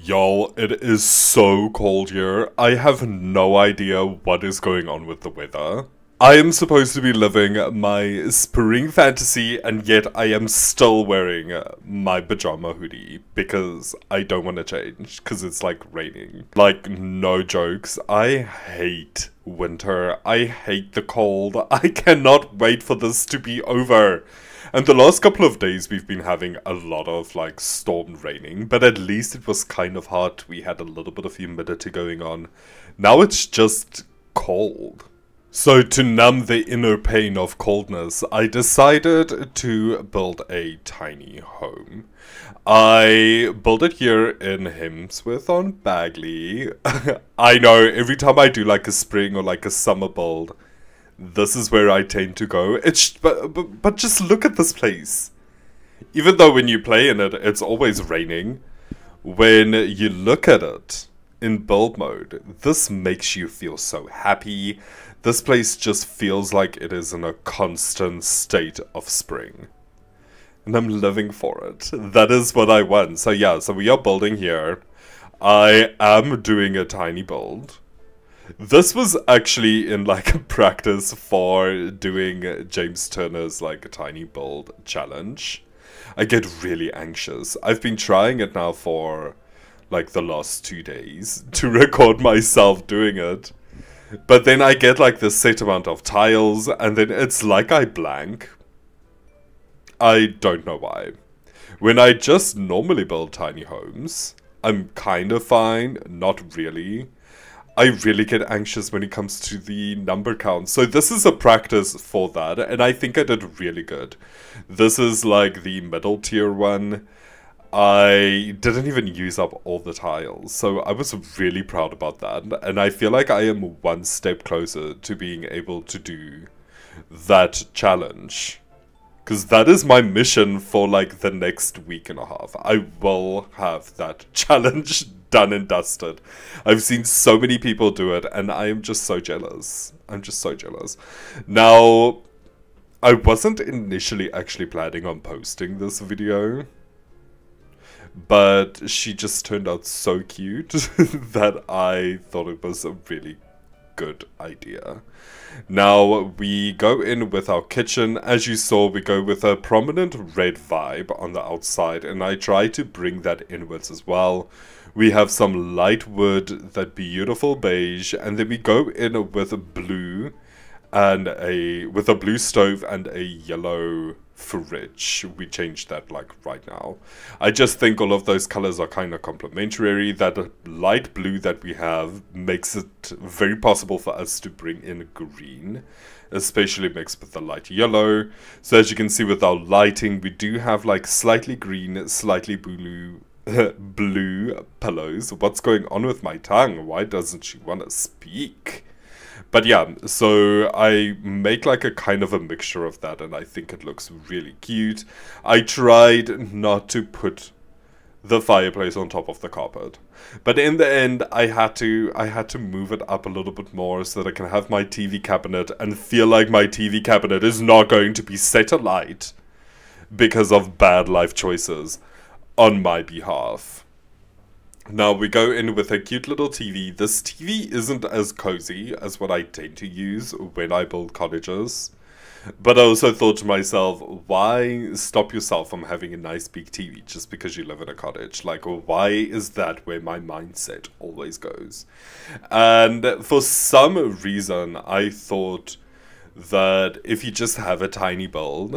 Y'all, it is so cold here. I have no idea what is going on with the weather. I am supposed to be living my spring fantasy, and yet I am still wearing my pajama hoodie because I don't want to change because it's like raining. Like, no jokes. I hate winter. I hate the cold. I cannot wait for this to be over. And the last couple of days we've been having a lot of like storm raining, but at least it was kind of hot. We had a little bit of humidity going on. Now it's just cold. So to numb the inner pain of coldness, I decided to build a tiny home. I built it here in Hemsworth on Bagley. I know, every time I do like a spring or like a summer build, this is where I tend to go. But just look at this place. Even though when you play in it, it's always raining, when you look at it in build mode, this makes you feel so happy. This place just feels like it is in a constant state of spring. And I'm living for it. That is what I want. So yeah, so we are building here. I am doing a tiny build. This was actually in like practice for doing James Turner's like a tiny build challenge. I get really anxious. I've been trying it now for like the last 2 days to record myself doing it. But then I get like this set amount of tiles and then it's like I blank. I don't know why. When I just normally build tiny homes, I'm kind of fine, not really. I really get anxious when it comes to the number count. So this is a practice for that, and I think I did really good. This is like the middle tier one. I didn't even use up all the tiles, so I was really proud about that. And I feel like I am one step closer to being able to do that challenge. Because that is my mission for like the next week and a half. I will have that challenge done and dusted. I've seen so many people do it and I am just so jealous. I'm just so jealous. Now, I wasn't initially actually planning on posting this video, but she just turned out so cute that I thought it was a really good idea. Now we go in with our kitchen. As you saw, we go with a prominent red vibe on the outside, and I try to bring that inwards as well. We have some light wood, that beautiful beige, and then we go in with blue and a blue stove and a yellow fridge. We changed that like right now. I just think all of those colors are kind of complementary. That light blue that we have makes it very possible for us to bring in green, especially mixed with the light yellow. So as you can see with our lighting, we do have like slightly green, slightly blue blue pillows. What's going on with my tongue? Why doesn't she want to speak? But yeah, so I make like a kind of a mixture of that, and I think it looks really cute. I tried not to put the fireplace on top of the carpet, but in the end I had to move it up a little bit more so that I can have my TV cabinet and feel like my TV cabinet is not going to be set alight because of bad life choices on my behalf. Now we go in with a cute little TV. This TV isn't as cozy as what I tend to use when I build cottages. But I also thought to myself, why stop yourself from having a nice big TV just because you live in a cottage? Like, why is that where my mindset always goes? And for some reason, I thought that if you just have a tiny build,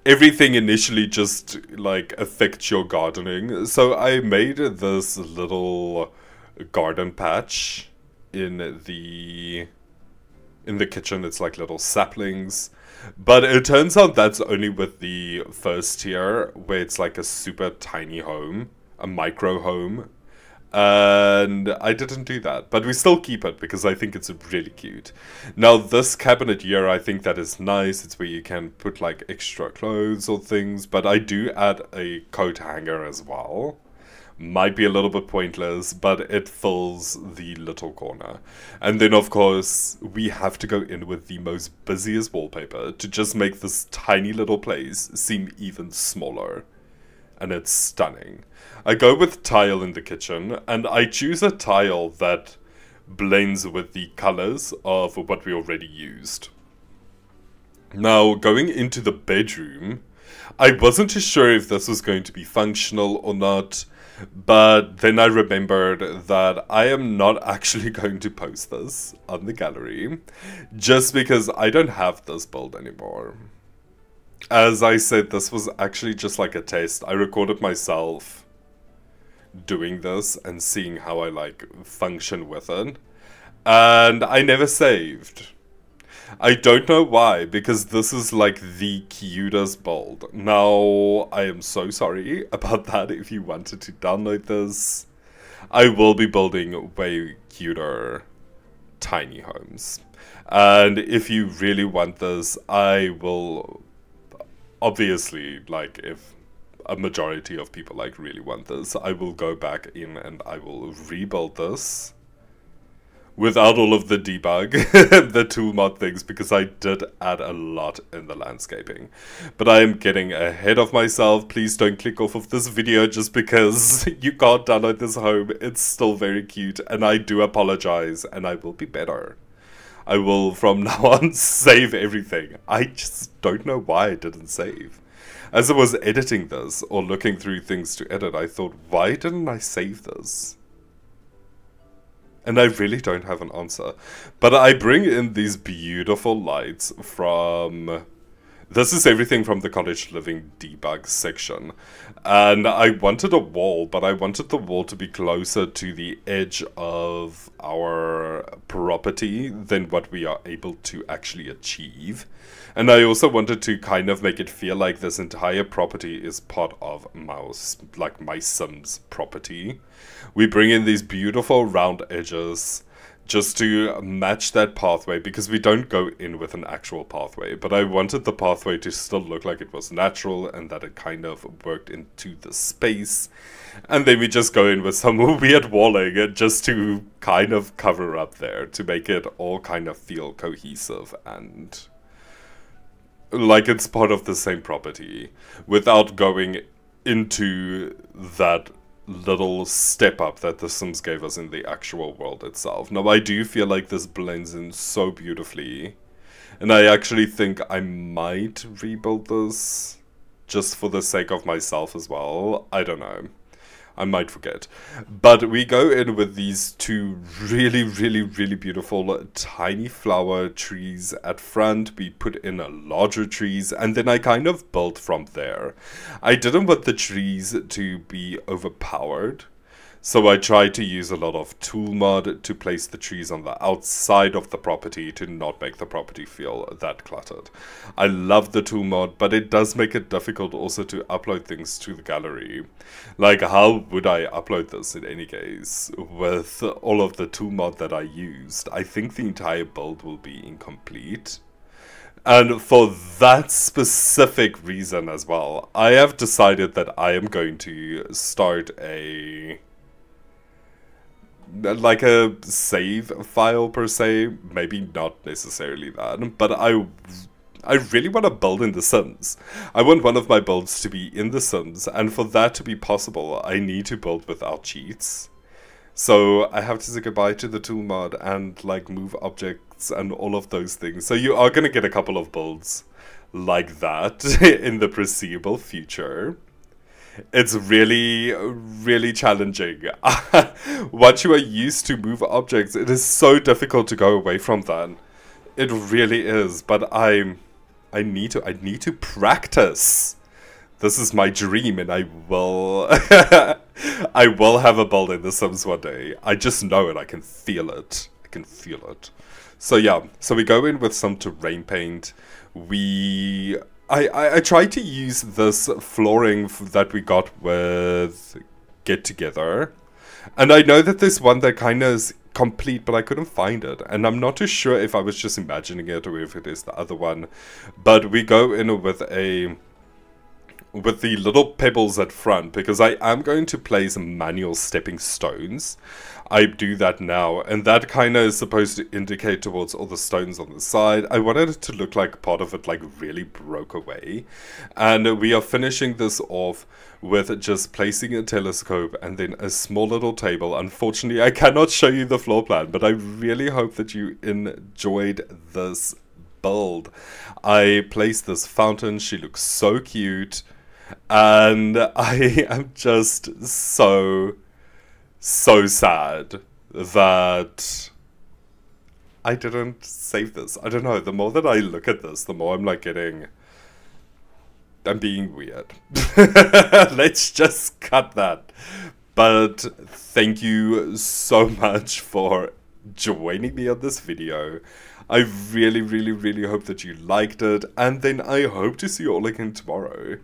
everything initially just like affects your gardening. So I made this little garden patch in the kitchen. It's like little saplings, but it turns out that's only with the first tier, where it's like a super tiny home, a micro home. And I didn't do that, but we still keep it because I think it's really cute. Now this cabinet here, I think that is nice. It's where you can put like extra clothes or things, but I do add a coat hanger as well. Might be a little bit pointless, but it fills the little corner. And then of course we have to go in with the most busiest wallpaper to just make this tiny little place seem even smaller. and it's stunning. I go with tile in the kitchen, and I choose a tile that blends with the colors of what we already used. Now, going into the bedroom, I wasn't too sure if this was going to be functional or not, but then I remembered that I am not actually going to post this on the gallery, just because I don't have this build anymore. As I said, this was actually just like a test. I recorded myself doing this and seeing how I like function with it, and I never saved. I don't know why, because this is like the cutest build. Now, I am so sorry about that if you wanted to download this. I will be building way cuter tiny homes. And if you really want this, I will obviously, like, if a majority of people like really want this, I will go back in and I will rebuild this without all of the debug, the tool mod things, because I did add a lot in the landscaping. But I am getting ahead of myself. Please don't click off of this video just because you can't download this home. It's still very cute, and I do apologize, and I will be better. I will from now on save everything. I just don't know why I didn't save. As I was editing this, or looking through things to edit, I thought, why didn't I save this? And I really don't have an answer. But I bring in these beautiful lights from... This is everything from the cottage living debug section. And I wanted a wall, but I wanted the wall to be closer to the edge of our property than what we are able to actually achieve. And I also wanted to kind of make it feel like this entire property is part of my Sims property. We bring in these beautiful round edges just to match that pathway, because we don't go in with an actual pathway, but I wanted the pathway to still look like it was natural and that it kind of worked into the space. And then we just go in with some weird walling just to kind of cover up there, to make it all kind of feel cohesive and like it's part of the same property, without going into that little step up that The Sims gave us in the actual world itself. Now, I do feel like this blends in so beautifully, and I actually think I might rebuild this just for the sake of myself as well. I don't know. I might forget. But we go in with these two really, really, really beautiful tiny flower trees at front. We put in larger trees, and then I kind of built from there. I didn't want the trees to be overpowered, so I tried to use a lot of tool mod to place the trees on the outside of the property to not make the property feel that cluttered. I love the tool mod, but it does make it difficult also to upload things to the gallery. Like, how would I upload this in any case with all of the tool mod that I used? I think the entire build will be incomplete. And for that specific reason as well, I have decided that I am going to start like a save file per se, maybe not necessarily that, but I really want to build in The Sims. I want one of my builds to be in The Sims, and for that to be possible, I need to build without cheats. So I have to say goodbye to the tool mod and like move objects and all of those things. So you are going to get a couple of builds like that in the foreseeable future. It's really, really challenging. Once you are used to move objects, it is so difficult to go away from that. It really is, but I need to practice. This is my dream, and I will I will have a build in The Sims one day. I just know it. I can feel it. I can feel it. So yeah, so we go in with some terrain paint. I tried to use this flooring that we got with Get Together. And I know that there's one that kind of is complete, but I couldn't find it. And I'm not too sure if I was just imagining it or if it is the other one. But we go in with a with the little pebbles at front, because I am going to place manual stepping stones. I do that now, and that kind of is supposed to indicate towards all the stones on the side. I wanted it to look like part of it like really broke away, and we are finishing this off with just placing a telescope and then a small little table. Unfortunately, I cannot show you the floor plan, but I really hope that you enjoyed this build. I placed this fountain. She looks so cute, and I am just so sad that I didn't save this. I don't know, the more that I look at this, the more I'm like I'm being weird. Let's just cut that. But thank you so much for joining me on this video. I really, really, really hope that you liked it, and then I hope to see you all again tomorrow.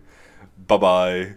Bye-bye.